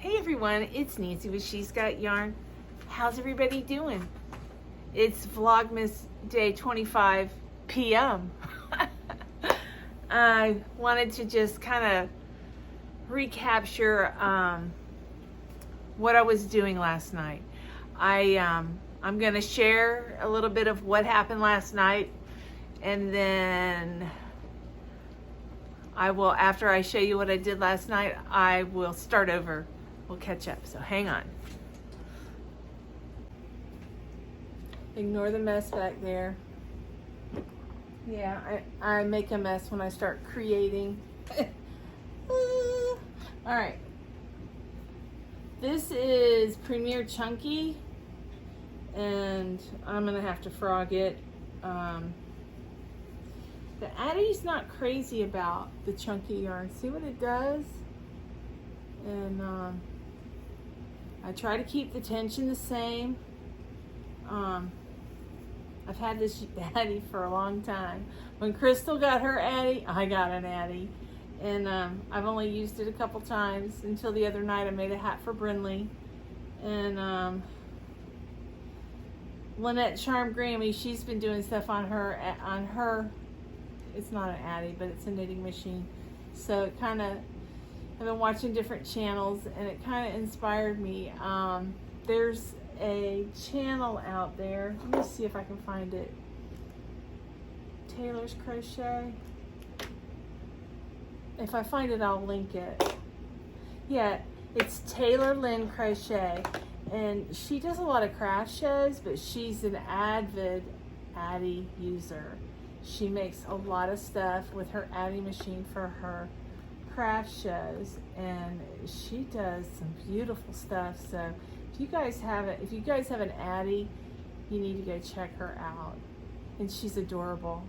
Hey everyone, it's Nancy with She's Got Yarn. How's everybody doing? It's Vlogmas Day 25 p.m. I wanted to just kind of recapture what I was doing last night. I'm going to share a little bit of what happened last night, and then I will, after I show you what I did last night, I will start over. We'll catch up, so hang on. Ignore the mess back there. Yeah, I make a mess when I start creating. All right. This is Premier Chunky, and I'm gonna have to frog it. The Addie's not crazy about the chunky yarn. See what it does? And I try to keep the tension the same. I've had this Addie for a long time. When Crystal got her Addie, I got an Addie. And I've only used it a couple times until the other night I made a hat for Brinley. And Lynette Charm Grammy, she's been doing stuff on her, it's not an Addie, but it's a knitting machine. So it kind of, I've been watching different channels and it kind of inspired me. There's a channel out there. Let me see if I can find it. Taylor's Crochet. If I find it, I'll link it. Yeah, it's Taylor Lynn Crochet. And she does a lot of craft shows, but she's an avid Addie user. She makes a lot of stuff with her Addie machine for her craft shows, and she does some beautiful stuff. So if you guys have an Addie, you need to go check her out. And she's adorable.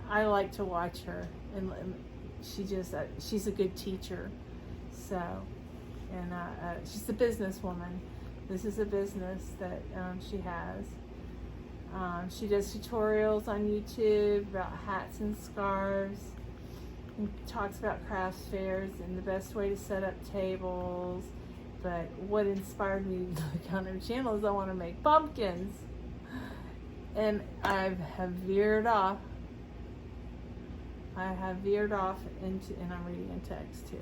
I like to watch her, and she's a good teacher. So, and she's a businesswoman. This is a business that she has. She does tutorials on YouTube about hats and scarves, and talks about craft fairs and the best way to set up tables. But what inspired me to look on her channel is I want to make pumpkins. And I have veered off. Into, and I'm reading a text too.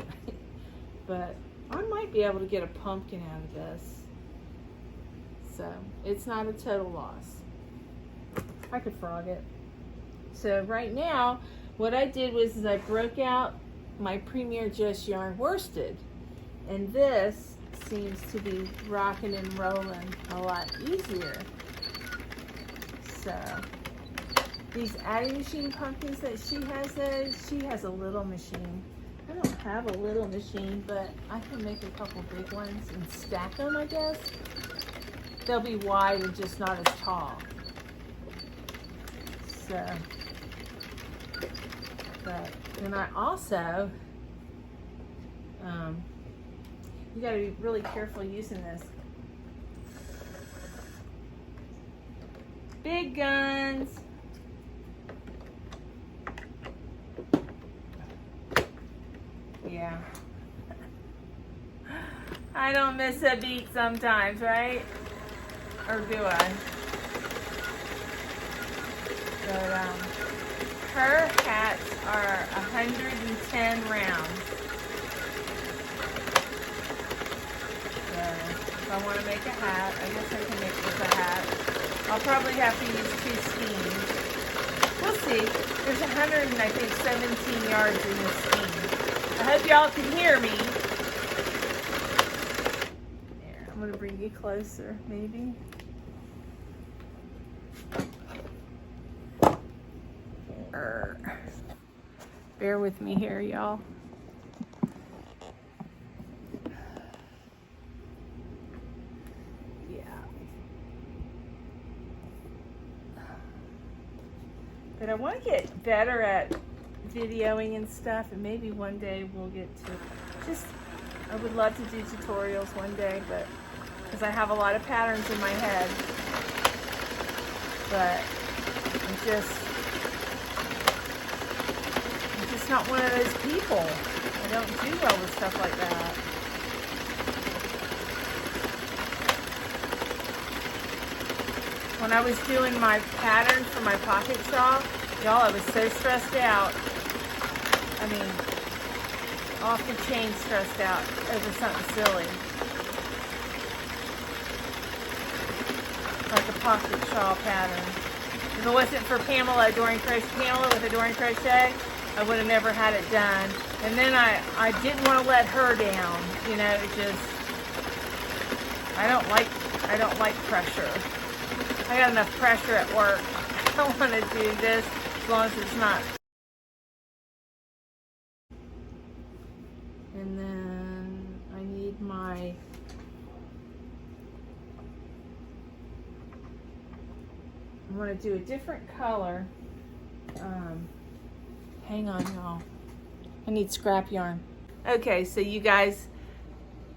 But I might be able to get a pumpkin out of this. So it's not a total loss. I could frog it. So right now, what I did was I broke out my Premier Just Yarn worsted. And this seems to be rocking and rolling a lot easier. So these Addie machine pumpkins that she has a little machine. I don't have a little machine, but I can make a couple big ones and stack them, I guess. They'll be wide and just not as tall. So, and I also, you gotta be really careful using this. Big guns. Yeah. I don't miss a beat sometimes, right? Or do I? But her hats are 110 rounds. So if I want to make a hat, I guess I can make this a hat. I'll probably have to use 2 skeins. We'll see. There's 17 yards in this skein. I hope y'all can hear me. There, I'm going to bring you closer, maybe. Bear with me here, y'all. Yeah. But I want to get better at videoing and stuff, and maybe one day we'll get to I would love to do tutorials one day, but because I have a lot of patterns in my head, but I'm just not one of those people. I don't do well with stuff like that. when I was doing my pattern for my pocket shawl, y'all, I was so stressed out. I mean, off the chain stressed out over something silly. Like a pocket shawl pattern. If it wasn't for Pamela with Adorn Crochet, I would have never had it done. And then I didn't want to let her down. You know, it just, I don't like pressure. I got enough pressure at work. I don't want to do this as long as it's not. And then I need my, I'm going to do a different color. Hang on, y'all. I need scrap yarn. Okay, so you guys,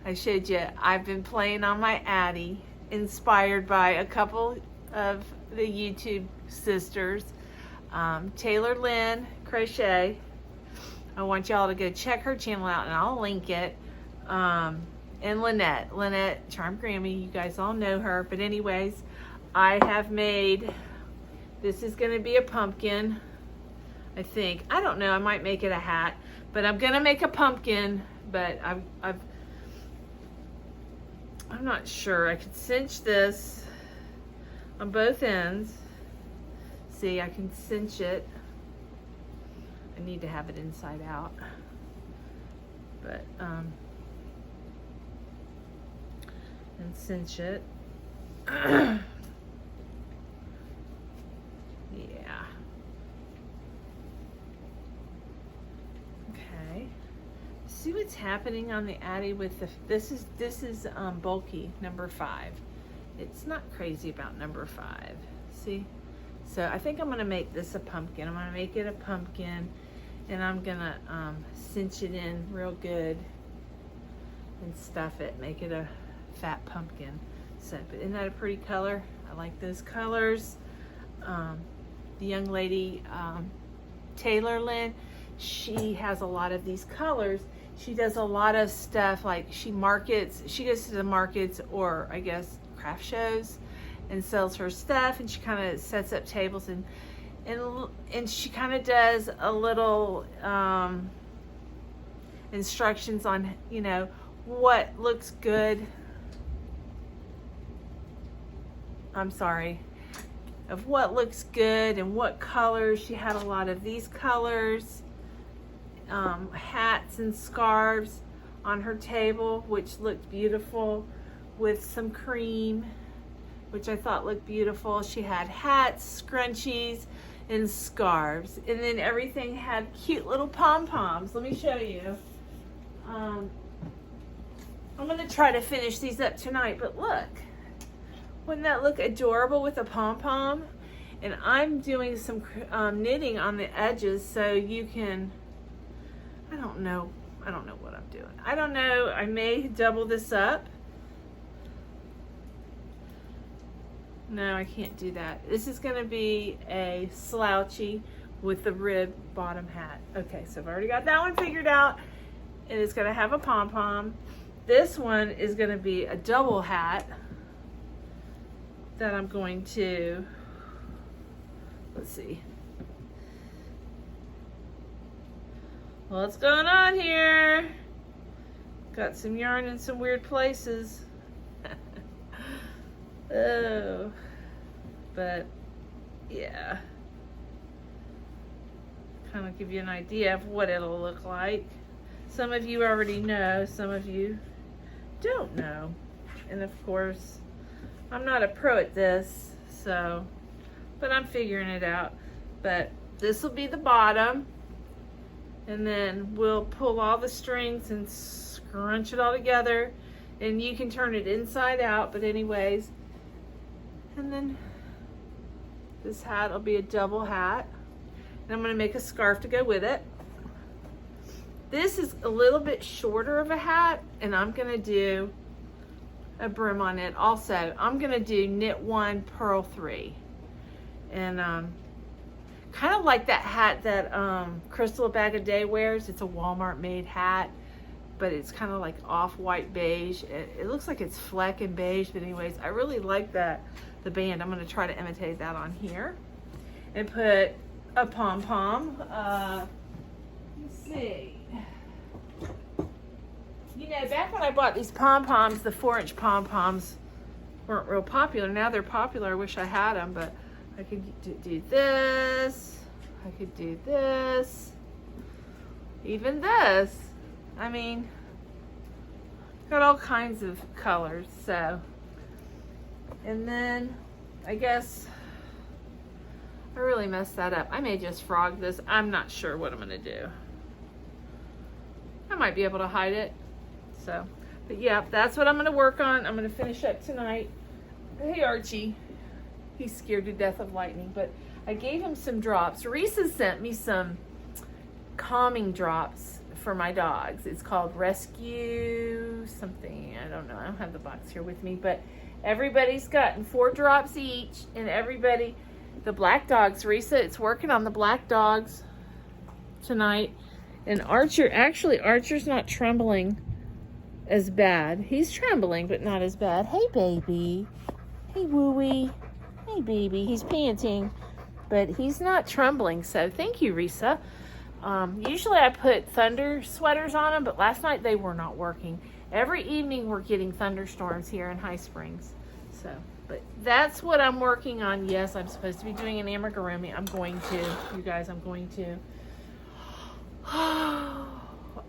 I showed you, I've been playing on my Addie, inspired by a couple of the YouTube sisters. Taylor Lynn Crochet. I want y'all to go check her channel out, and I'll link it. And Lynette, Charm Grammy, you guys all know her. But anyways, I have made, this is going to be a pumpkin, I think. I don't know, I might make it a hat, but I'm going to make a pumpkin, but I'm not sure. I could cinch this on both ends. See, I can cinch it. I need to have it inside out, but and cinch it. Yeah. Okay. See what's happening on the Addie with the, this is bulky, number 5. It's not crazy about number 5. See? So I think I'm gonna make this a pumpkin. I'm gonna make it a pumpkin, and I'm gonna cinch it in real good and stuff it, make it a fat pumpkin. So, but isn't that a pretty color? I like those colors. The young lady, Taylor Lynn, she has a lot of these colors. She does a lot of stuff, like she goes to the markets, or I guess craft shows, and sells her stuff, and she kind of sets up tables, and she kind of does a little instructions on, you know, what looks good. I'm sorry, of what looks good and what colors. She had a lot of these colors, hats and scarves on her table, which looked beautiful, with some cream, which I thought looked beautiful. She had hats, scrunchies, and scarves, and then everything had cute little pom-poms. Let me show you. I'm gonna try to finish these up tonight, but look, wouldn't that look adorable with a pom-pom? And I'm doing some knitting on the edges, so you can, I don't know what I'm doing. I don't know, I may double this up. No, I can't do that. This is gonna be a slouchy with the rib bottom hat. Okay, so I've already got that one figured out, and it's gonna have a pom-pom. This one is gonna be a double hat that I'm going to, let's see. What's going on here? Got some yarn in some weird places. Oh, but yeah, kind of give you an idea of what it'll look like. Some of you already know, some of you don't know, and of course I'm not a pro at this, so, but I'm figuring it out. But this will be the bottom, and then we'll pull all the strings and scrunch it all together, and you can turn it inside out, but anyways. And then this hat will be a double hat, and I'm going to make a scarf to go with it. This is a little bit shorter of a hat, and I'm going to do a brim on it. Also, I'm going to do knit 1, purl 3, and kind of like that hat that Crystal Bag a Day wears. It's a Walmart made hat. but it's kind of like off-white beige. It looks like it's fleck and beige, but anyways, I really like the band. I'm going to try to imitate that on here and put a pom-pom. Let's see. You know, back when I bought these pom-poms, the 4-inch pom-poms weren't real popular. Now they're popular. I wish I had them, but I could do this. I could do this. Even this. I mean, got all kinds of colors, so. And then, I guess, I really messed that up. I may just frog this. I'm not sure what I'm gonna do. I might be able to hide it. So, but yeah, that's what I'm gonna work on. I'm gonna finish up tonight. Hey Archie, he's scared to death of lightning, but I gave him some drops. Risa sent me some calming drops for my dogs. It's called Rescue something. I don't know. I don't have the box here with me, but everybody's gotten 4 drops each, and everybody, the black dogs, Risa, it's working on the black dogs tonight. And Archer, actually Archer's not trembling as bad. He's trembling, but not as bad. Hey baby. Hey wooey. Hey baby. He's panting, but he's not trembling. So thank you, Risa. Usually I put thunder sweaters on them, but last night they were not working. Every evening we're getting thunderstorms here in High Springs. So, but that's what I'm working on. Yes, I'm supposed to be doing an amigurumi. I'm going to, you guys, I'm going to.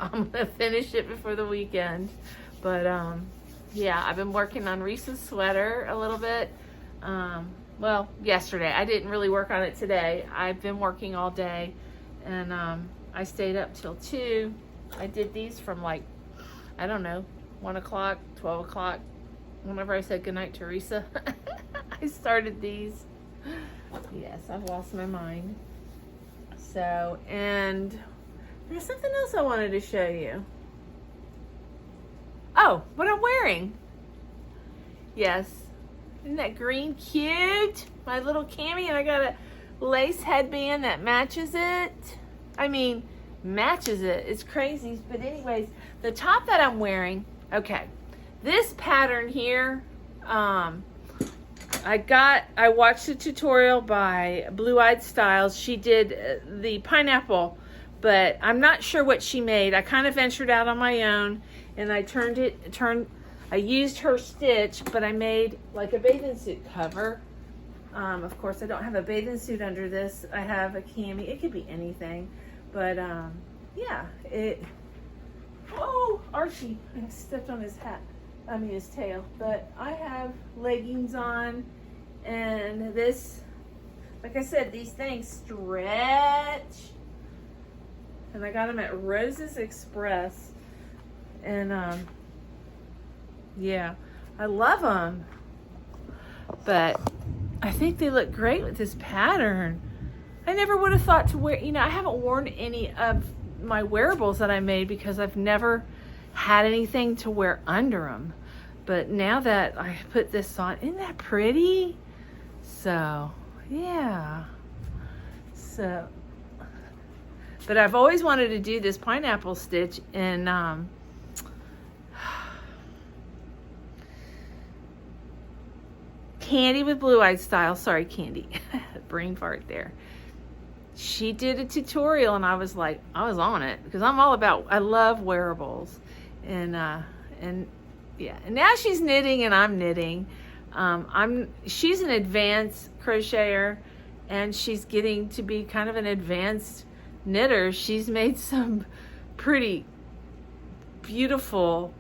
I'm gonna finish it before the weekend. But yeah, I've been working on Risa's sweater a little bit. Well, yesterday. I didn't really work on it today. I've been working all day, and I stayed up till 2. I did these from like, I don't know, 1 o'clock, 12 o'clock. Whenever I said goodnight to Risa, I started these. Yes, I've lost my mind. So, and there's something else I wanted to show you. Oh, what I'm wearing. Yes. Isn't that green cute? My little cami, and I got a lace headband that matches it. I mean, matches it. It's crazy. But anyways, the top that I'm wearing, okay. This pattern here, I watched a tutorial by Blue Eyed Styles. She did the pineapple, but I'm not sure what she made. I kind of ventured out on my own, and I I used her stitch, but I made like a bathing suit cover. Of course, I don't have a bathing suit under this. I have a cami. It could be anything, but yeah, oh, Archie, I stepped on his hat. I mean his tail. But I have leggings on, and this, like I said, these things stretch. And I got them at Rose's Express, and yeah, I love them. But I think they look great with this pattern. I never would have thought to wear, you know, I haven't worn any of my wearables that I made because I've never had anything to wear under them. But now that I put this on, isn't that pretty? So, yeah. So, but I've always wanted to do this pineapple stitch in Candy with Blue Eyed Style. Sorry, Candy. Brain fart there. She did a tutorial, and I was like, I was on it because I'm all about, I love wearables. And yeah, and now she's knitting and I'm knitting. She's an advanced crocheter, and she's getting to be kind of an advanced knitter. She's made some pretty beautiful,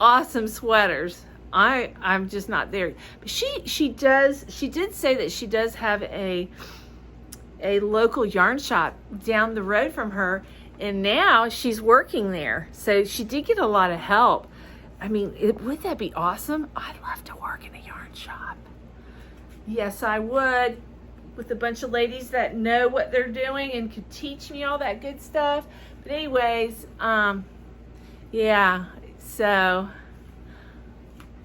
awesome sweaters. I'm just not there. But she did say that she does have a local yarn shop down the road from her, and now she's working there. So she did get a lot of help. I mean, would that be awesome? I'd love to work in a yarn shop. Yes, I would, with a bunch of ladies that know what they're doing and could teach me all that good stuff. But anyways, yeah, so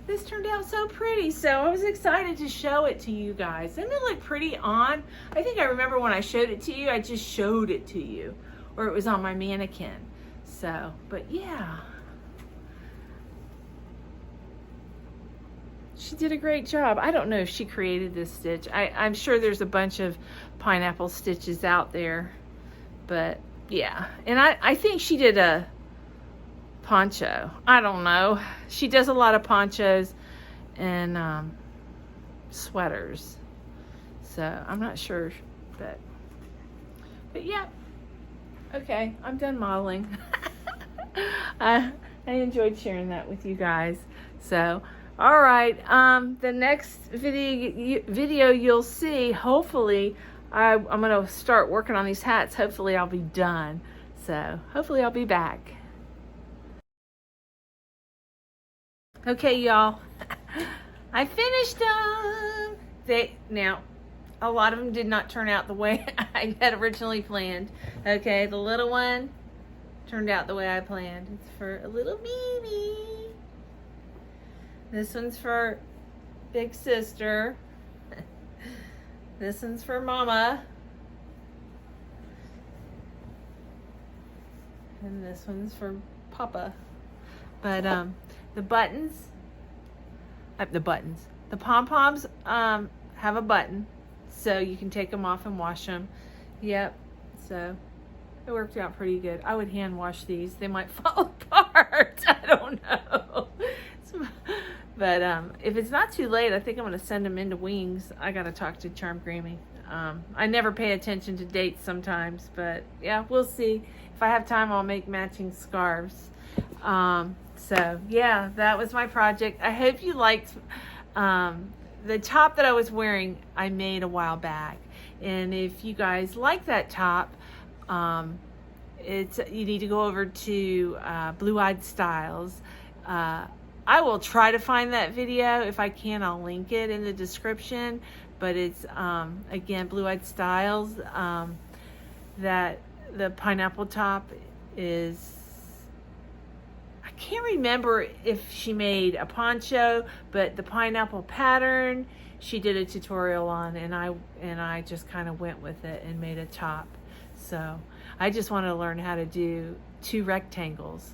this turned out so pretty, so I was excited to show it to you guys. Doesn't it look pretty on? I think I remember when I showed it to you, I just showed it to you, or it was on my mannequin. So, but yeah, she did a great job. I don't know if she created this stitch. I'm sure there's a bunch of pineapple stitches out there, but yeah. And I think she did a poncho. I don't know. She does a lot of ponchos and sweaters. So I'm not sure, but yeah. Okay, I'm done modeling. I enjoyed sharing that with you guys. So, all right. The next video you'll see, hopefully, I'm gonna start working on these hats. Hopefully, I'll be done. So, hopefully, I'll be back. Okay, y'all. I finished them. Now, a lot of them did not turn out the way I had originally planned. Okay, the little one turned out the way I planned. It's for a little baby. This one's for big sister. This one's for mama. And this one's for papa. But the pom-poms have a button, so you can take them off and wash them. Yep, so it worked out pretty good. I would hand wash these. They might fall apart. I don't know. But if it's not too late, I think I'm going to send them into Wings. I got to talk to Charm Grammy. I never pay attention to dates sometimes, but yeah, we'll see. If I have time, I'll make matching scarves. So yeah, that was my project. I hope you liked the top that I was wearing. I made a while back, and if you guys like that top, you need to go over to Blue Eyed Styles. I will try to find that video. If I can, I'll link it in the description. But it's again, Blue Eyed Styles. That the pineapple top is, I can't remember if she made a poncho, but the pineapple pattern she did a tutorial on, and I just kind of went with it and made a top. So I just want to learn how to do 2 rectangles,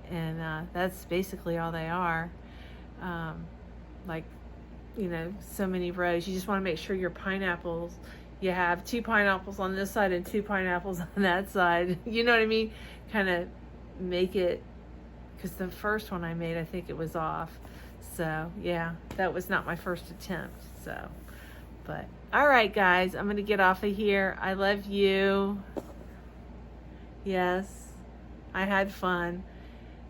and that's basically all they are. Like, you know, so many rows. You just want to make sure your pineapples, you have 2 pineapples on this side and 2 pineapples on that side. You know what I mean? Kind of make it, because the first one I made, I think it was off. So yeah, that was not my first attempt. So, but all right, guys, I'm gonna get off of here. I love you. Yes, I had fun.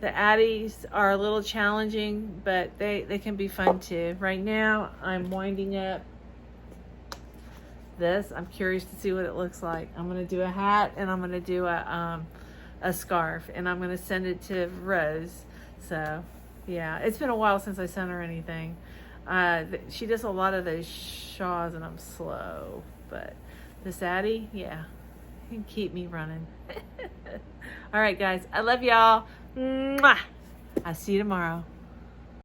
The Addies are a little challenging, but they can be fun too. Right now, I'm winding up this. I'm curious to see what it looks like. I'm gonna do a hat, and I'm gonna do a scarf, and I'm gonna send it to Rose. So yeah, it's been a while since I sent her anything. She does a lot of those shawls, and I'm slow, but this Addie, yeah, you can keep me running. All right, guys, I love y'all. Mwah! I'll see you tomorrow.